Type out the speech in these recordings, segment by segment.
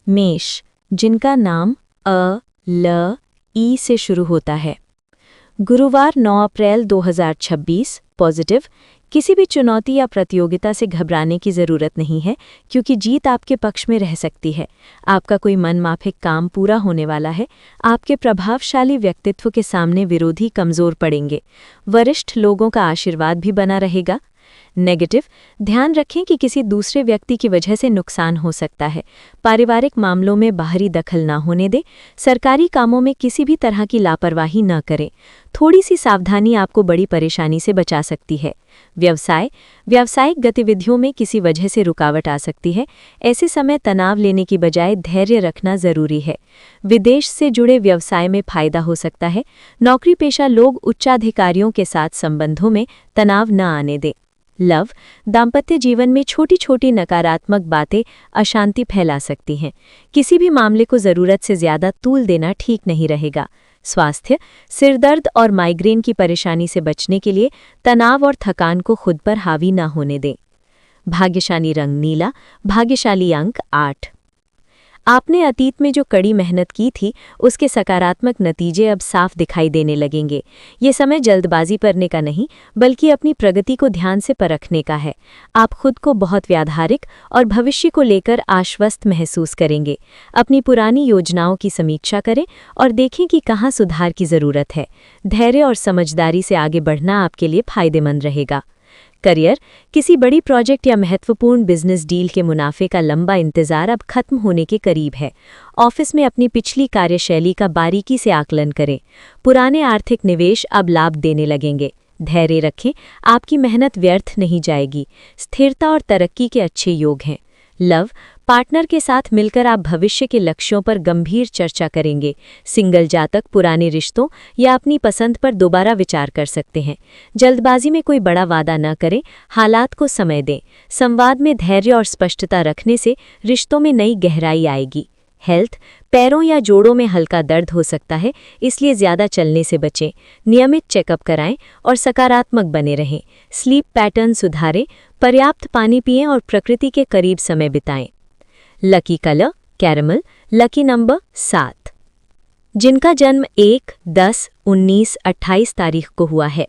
मेष, जिनका नाम अ, ल, ई से शुरू होता है। गुरुवार 9 अप्रैल 2026 पॉजिटिव। किसी भी चुनौती या प्रतियोगिता से घबराने की ज़रूरत नहीं है, क्योंकि जीत आपके पक्ष में रह सकती है। आपका कोई मनमाफिक काम पूरा होने वाला है। आपके प्रभावशाली व्यक्तित्व के सामने विरोधी कमज़ोर पड़ेंगे। वरिष्ठ लोगों का आशीर्वाद भी बना रहेगा। नेगेटिव, ध्यान रखें कि किसी दूसरे व्यक्ति की वजह से नुकसान हो सकता है। पारिवारिक मामलों में बाहरी दखल न होने दें। सरकारी कामों में किसी भी तरह की लापरवाही न करें। थोड़ी सी सावधानी आपको बड़ी परेशानी से बचा सकती है। व्यवसाय, व्यावसायिक गतिविधियों में किसी वजह से रुकावट आ सकती है। ऐसे समय तनाव लेने की बजाय धैर्य रखना जरूरी है। विदेश से जुड़े व्यवसाय में फायदा हो सकता है। नौकरी पेशा लोग उच्चाधिकारियों के साथ संबंधों में तनाव न आने दें। लव, दाम्पत्य जीवन में छोटी छोटी नकारात्मक बातें अशांति फैला सकती हैं। किसी भी मामले को ज़रूरत से ज़्यादा तूल देना ठीक नहीं रहेगा। स्वास्थ्य, सिरदर्द और माइग्रेन की परेशानी से बचने के लिए तनाव और थकान को खुद पर हावी न होने दें। भाग्यशाली रंग नीला, भाग्यशाली अंक 8। आपने अतीत में जो कड़ी मेहनत की थी, उसके सकारात्मक नतीजे अब साफ दिखाई देने लगेंगे। ये समय जल्दबाजी करने का नहीं, बल्कि अपनी प्रगति को ध्यान से परखने का है। आप खुद को बहुत व्यावहारिक और भविष्य को लेकर आश्वस्त महसूस करेंगे। अपनी पुरानी योजनाओं की समीक्षा करें और देखें कि कहाँ सुधार की ज़रूरत है। धैर्य और समझदारी से आगे बढ़ना आपके लिए फायदेमंद रहेगा। करियर, किसी बड़ी प्रोजेक्ट या महत्वपूर्ण बिजनेस डील के मुनाफे का लंबा इंतजार अब खत्म होने के करीब है। ऑफिस में अपनी पिछली कार्यशैली का बारीकी से आकलन करें। पुराने आर्थिक निवेश अब लाभ देने लगेंगे। धैर्य रखें, आपकी मेहनत व्यर्थ नहीं जाएगी। स्थिरता और तरक्की के अच्छे योग हैं। लव, पार्टनर के साथ मिलकर आप भविष्य के लक्ष्यों पर गंभीर चर्चा करेंगे। सिंगल जातक पुराने रिश्तों या अपनी पसंद पर दोबारा विचार कर सकते हैं। जल्दबाजी में कोई बड़ा वादा न करें, हालात को समय दें। संवाद में धैर्य और स्पष्टता रखने से रिश्तों में नई गहराई आएगी। हेल्थ, पैरों या जोड़ों में हल्का दर्द हो सकता है, इसलिए ज़्यादा चलने से बचें। नियमित चेकअप कराएं और सकारात्मक बने रहें। स्लीप पैटर्न सुधारें, पर्याप्त पानी पिएं और प्रकृति के करीब समय बिताएं। Lucky colour caramel, lucky number 7। जिनका जन्म 1, 10, 19, 28 तारीख को हुआ है।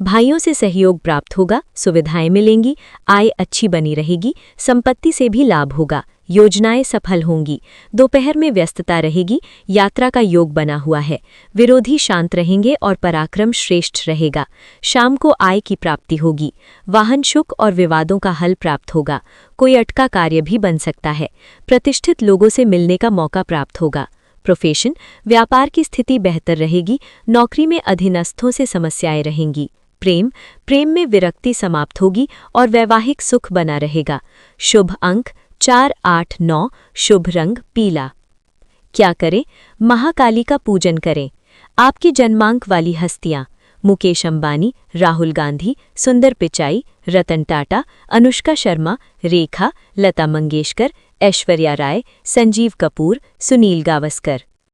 भाइयों से सहयोग प्राप्त होगा, सुविधाएं मिलेंगी, आय अच्छी बनी रहेगी, संपत्ति से भी लाभ होगा, योजनाएं सफल होंगी। दोपहर में व्यस्तता रहेगी, यात्रा का योग बना हुआ है। विरोधी शांत रहेंगे और पराक्रम श्रेष्ठ रहेगा। शाम को आय की प्राप्ति होगी। वाहन सुख और विवादों का हल प्राप्त होगा। कोई अटका कार्य भी बन सकता है। प्रतिष्ठित लोगों से मिलने का मौका प्राप्त होगा। प्रोफेशन, व्यापार की स्थिति बेहतर रहेगी। नौकरी में अधीनस्थों से समस्याएं रहेंगी। प्रेम में विरक्ति समाप्त होगी और वैवाहिक सुख बना रहेगा। शुभ अंक 4, 8, 9, शुभ रंग पीला। क्या करें? महाकाली का पूजन करें। आपकी जन्मांक वाली हस्तियां: मुकेश अंबानी, राहुल गांधी, सुंदर पिचाई, रतन टाटा, अनुष्का शर्मा, रेखा, लता मंगेशकर, ऐश्वर्या राय, संजीव कपूर, सुनील गावस्कर।